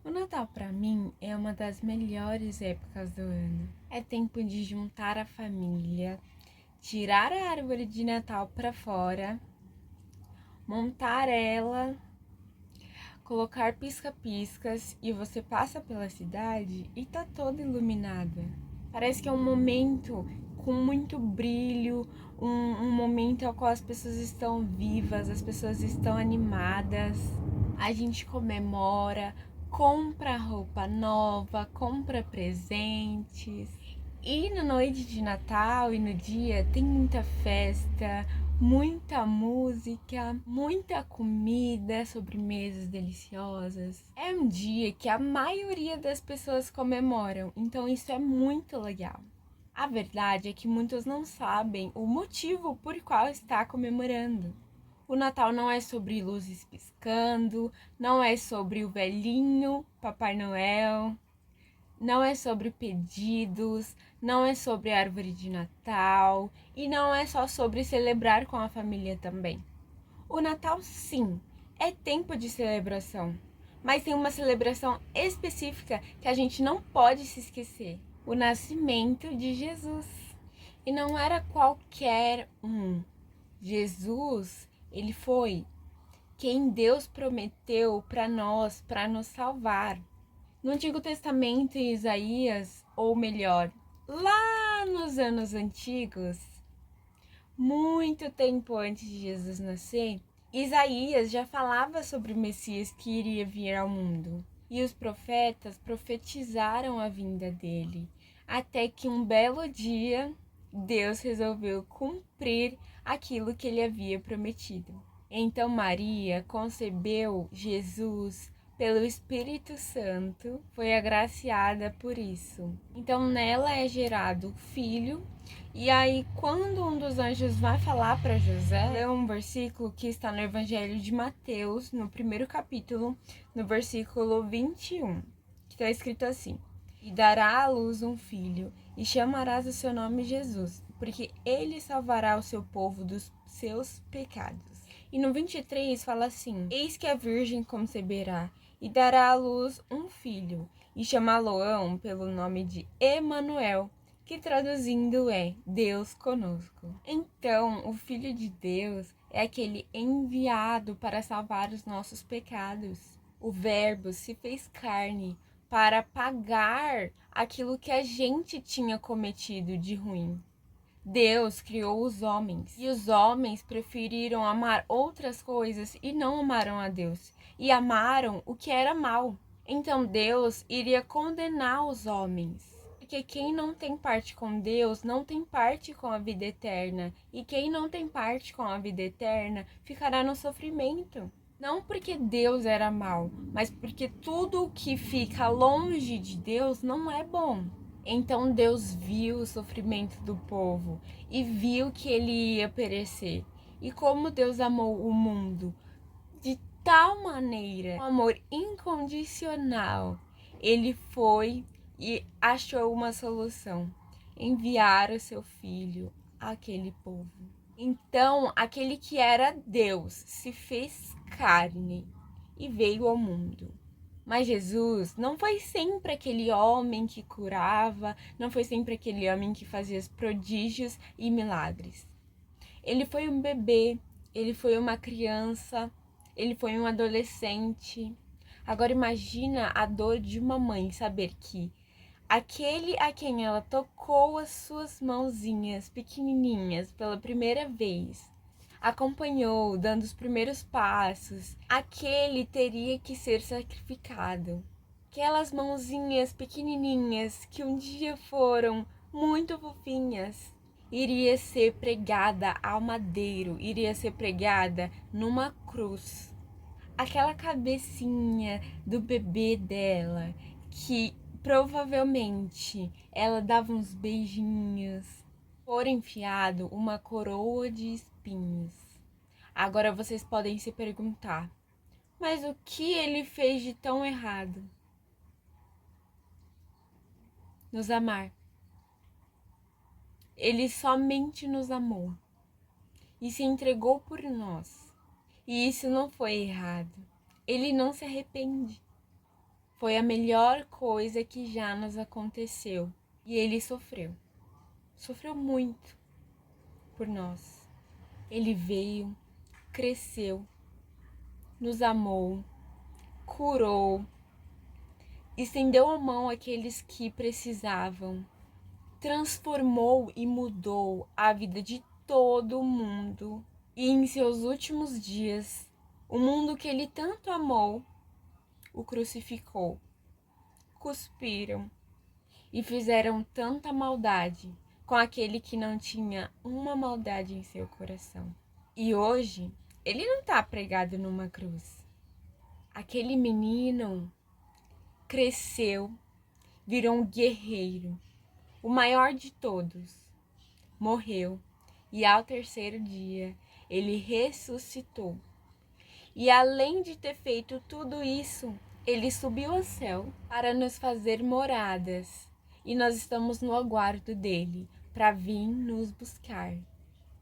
O Natal para mim é uma das melhores épocas do ano. É tempo de juntar a família, tirar a árvore de Natal para fora, montar ela, colocar pisca-piscas e você passa pela cidade e tá toda iluminada. Parece que é um momento com muito brilho, um momento ao qual as pessoas estão vivas, as pessoas estão animadas. A gente comemora, compra roupa nova, compra presentes. E na noite de Natal e no dia tem muita festa, muita música, muita comida, sobremesas deliciosas. É um dia que a maioria das pessoas comemoram, então isso é muito legal. A verdade é que muitos não sabem o motivo por qual está comemorando. O Natal não é sobre luzes piscando, não é sobre o velhinho, Papai Noel, não é sobre pedidos, não é sobre árvore de Natal e não é só sobre celebrar com a família também. O Natal, sim, é tempo de celebração, mas tem uma celebração específica que a gente não pode se esquecer: o nascimento de Jesus. E não era qualquer um. Jesus, ele foi quem Deus prometeu para nós, para nos salvar. No Antigo Testamento, em Isaías, ou melhor, lá nos anos antigos, muito tempo antes de Jesus nascer, Isaías já falava sobre o Messias que iria vir ao mundo. E os profetas profetizaram a vinda dele, até que um belo dia Deus resolveu cumprir aquilo que ele havia prometido. Então Maria concebeu Jesus pelo Espírito Santo, foi agraciada por isso. Então nela é gerado o filho. E aí, quando um dos anjos vai falar para José, lê um versículo que está no Evangelho de Mateus, no primeiro capítulo, no versículo 21, que está escrito assim: E dará à luz um filho, e chamarás o seu nome Jesus, porque ele salvará o seu povo dos seus pecados. E no 23 fala assim: Eis que a virgem conceberá, e dará à luz um filho, e chamá-lo-ão pelo nome de Emanuel, que traduzindo é Deus conosco. Então, o Filho de Deus é aquele enviado para salvar os nossos pecados. O Verbo se fez carne para pagar aquilo que a gente tinha cometido de ruim. Deus criou os homens e os homens preferiram amar outras coisas e não amaram a Deus, e amaram o que era mal. Então Deus iria condenar os homens. Porque quem não tem parte com Deus não tem parte com a vida eterna. E quem não tem parte com a vida eterna ficará no sofrimento. Não porque Deus era mau, mas porque tudo o que fica longe de Deus não é bom. Então Deus viu o sofrimento do povo e viu que ele ia perecer. E como Deus amou o mundo de tal maneira, um amor incondicional, ele foi e achou uma solução: enviar o seu filho àquele povo. Então, aquele que era Deus se fez carne e veio ao mundo. Mas Jesus não foi sempre aquele homem que curava, não foi sempre aquele homem que fazia prodígios e milagres. Ele foi um bebê, ele foi uma criança, ele foi um adolescente. Agora imagina a dor de uma mãe saber que aquele a quem ela tocou as suas mãozinhas pequenininhas pela primeira vez, acompanhou, dando os primeiros passos, aquele teria que ser sacrificado. Aquelas mãozinhas pequenininhas que um dia foram muito fofinhas, iria ser pregada ao madeiro, iria ser pregada numa cruz. Aquela cabecinha do bebê dela, que provavelmente ela dava uns beijinhos, for enfiado uma coroa de espinhos. Agora vocês podem se perguntar: mas o que ele fez de tão errado? Nos amar. Ele somente nos amou e se entregou por nós. E isso não foi errado. Ele não se arrepende. Foi a melhor coisa que já nos aconteceu. E ele sofreu. Sofreu muito por nós. Ele veio, cresceu, nos amou, curou, estendeu a mão àqueles que precisavam, transformou e mudou a vida de todo mundo. E em seus últimos dias, o mundo que ele tanto amou, o crucificou. Cuspiram e fizeram tanta maldade com aquele que não tinha uma maldade em seu coração. E hoje, ele não está pregado numa cruz. Aquele menino cresceu, virou um guerreiro, o maior de todos. Morreu e ao terceiro dia ele ressuscitou. E além de ter feito tudo isso, ele subiu ao céu para nos fazer moradas. E nós estamos no aguardo dele para vir nos buscar,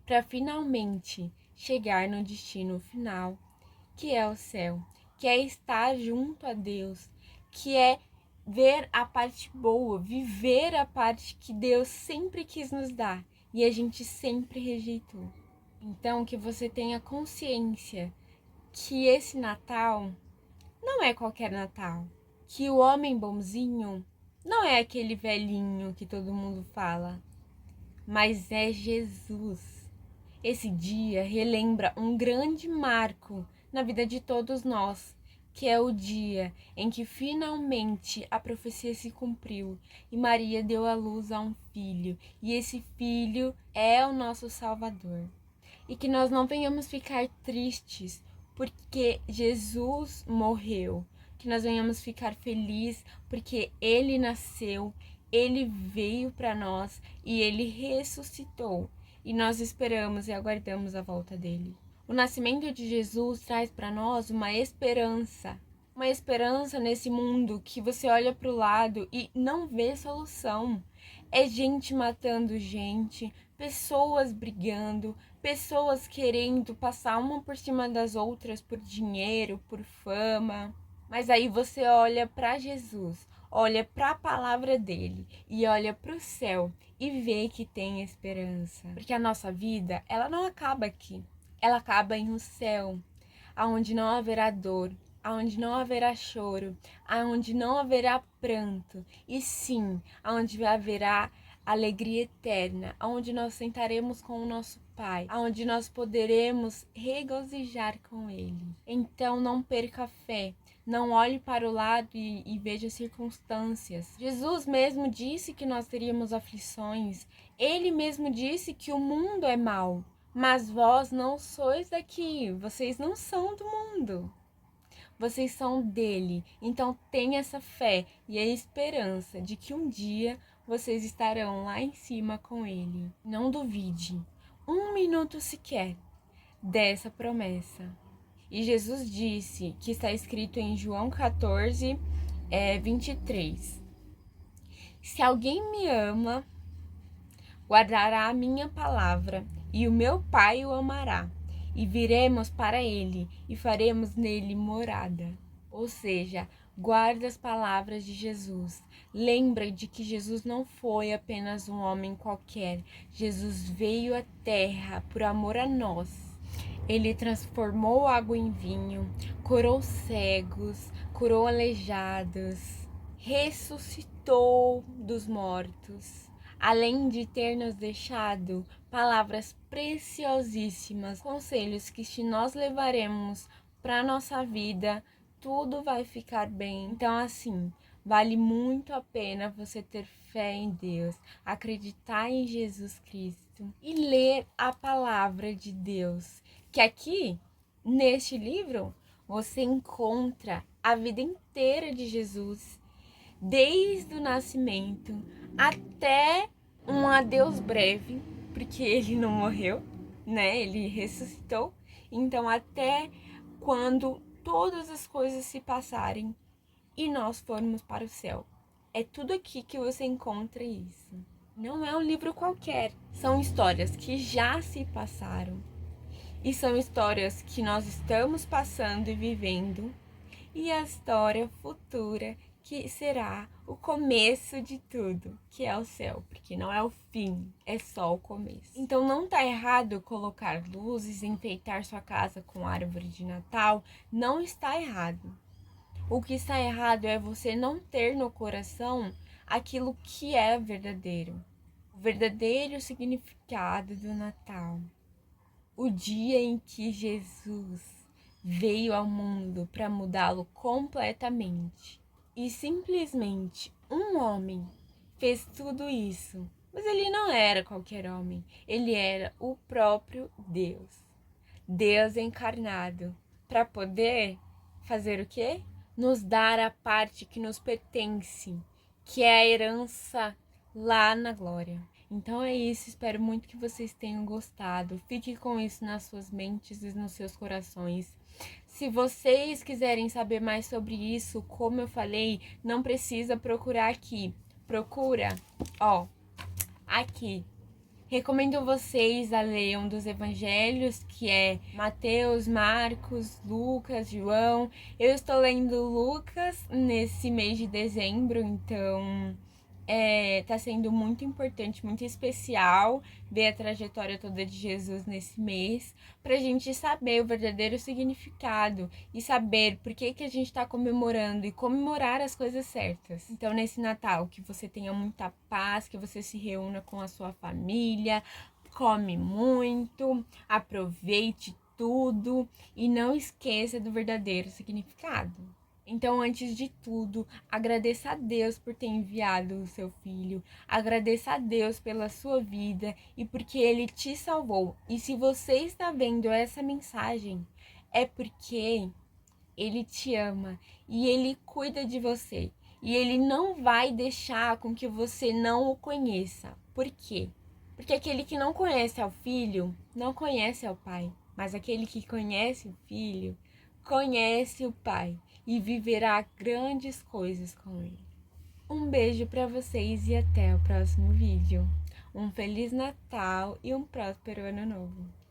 para finalmente chegar no destino final, que é o céu, que é estar junto a Deus, que é ver a parte boa, viver a parte que Deus sempre quis nos dar e a gente sempre rejeitou. Então, que você tenha consciência que esse Natal não é qualquer Natal, que o homem bonzinho não é aquele velhinho que todo mundo fala, mas é Jesus. Esse dia relembra um grande marco na vida de todos nós, que é o dia em que finalmente a profecia se cumpriu e Maria deu à luz a um filho, e esse filho é o nosso Salvador. E que nós não venhamos ficar tristes porque Jesus morreu, que nós venhamos ficar felizes porque ele nasceu, ele veio para nós e ele ressuscitou. E nós esperamos e aguardamos a volta dele. O nascimento de Jesus traz para nós uma esperança nesse mundo que você olha para o lado e não vê solução. É gente matando gente, pessoas brigando, pessoas querendo passar uma por cima das outras por dinheiro, por fama. Mas aí você olha para Jesus, olha para a palavra dele e olha para o céu e vê que tem esperança. Porque a nossa vida, ela não acaba aqui. Ela acaba em um céu, aonde não haverá dor, aonde não haverá choro, aonde não haverá pranto, e sim, aonde haverá alegria eterna, aonde nós sentaremos com o nosso Pai, aonde nós poderemos regozijar com Ele. Então não perca a fé, não olhe para o lado e veja circunstâncias. Jesus mesmo disse que nós teríamos aflições, Ele mesmo disse que o mundo é mau, mas vós não sois daqui, vocês não são do mundo. Vocês são dele, então tenha essa fé e a esperança de que um dia vocês estarão lá em cima com ele. Não duvide, um minuto sequer, dessa promessa. E Jesus disse, que está escrito em João 14, 23. Se alguém me ama, guardará a minha palavra, e o meu Pai o amará. E viremos para ele e faremos nele morada. Ou seja, guarda as palavras de Jesus. Lembra de que Jesus não foi apenas um homem qualquer. Jesus veio à terra por amor a nós. Ele transformou água em vinho, curou cegos, curou aleijados, ressuscitou dos mortos. Além de ter nos deixado palavras preciosíssimas, conselhos que se nós levaremos para a nossa vida, tudo vai ficar bem. Então, assim, vale muito a pena você ter fé em Deus, acreditar em Jesus Cristo e ler a palavra de Deus, que aqui, neste livro, você encontra a vida inteira de Jesus, desde o nascimento até um adeus breve, porque ele não morreu, né? Ele ressuscitou. Então, até quando todas as coisas se passarem e nós formos para o céu. É tudo aqui que você encontra isso. Não é um livro qualquer. São histórias que já se passaram. E são histórias que nós estamos passando e vivendo. e a história futura que será o começo de tudo, que é o céu, porque não é o fim, é só o começo. Então não tá errado colocar luzes, enfeitar sua casa com árvore de Natal, não está errado. O que está errado é você não ter no coração aquilo que é verdadeiro, o verdadeiro significado do Natal. O dia em que Jesus veio ao mundo para mudá-lo completamente. E simplesmente um homem fez tudo isso. Mas ele não era qualquer homem, ele era o próprio Deus. Deus encarnado, para poder fazer o quê? Nos dar a parte que nos pertence, que é a herança lá na glória. Então é isso, espero muito que vocês tenham gostado. Fique com isso nas suas mentes e nos seus corações. Se vocês quiserem saber mais sobre isso, como eu falei, não precisa procurar aqui. Procura, aqui. Recomendo vocês a ler um dos evangelhos, que é Mateus, Marcos, Lucas, João. Eu estou lendo Lucas nesse mês de dezembro, então tá sendo muito importante, muito especial ver a trajetória toda de Jesus nesse mês, pra gente saber o verdadeiro significado e saber por que a gente tá comemorando e comemorar as coisas certas. Então, nesse Natal, que você tenha muita paz, que você se reúna com a sua família, come muito, aproveite tudo e não esqueça do verdadeiro significado. Então, antes de tudo, agradeça a Deus por ter enviado o seu filho, agradeça a Deus pela sua vida e porque ele te salvou. E se você está vendo essa mensagem, é porque ele te ama e ele cuida de você. E ele não vai deixar com que você não o conheça. Por quê? Porque aquele que não conhece ao filho, não conhece ao pai. Mas aquele que conhece o filho, conhece o pai e viverá grandes coisas com ele. Um beijo para vocês e até o próximo vídeo. Um Feliz Natal e um próspero Ano Novo.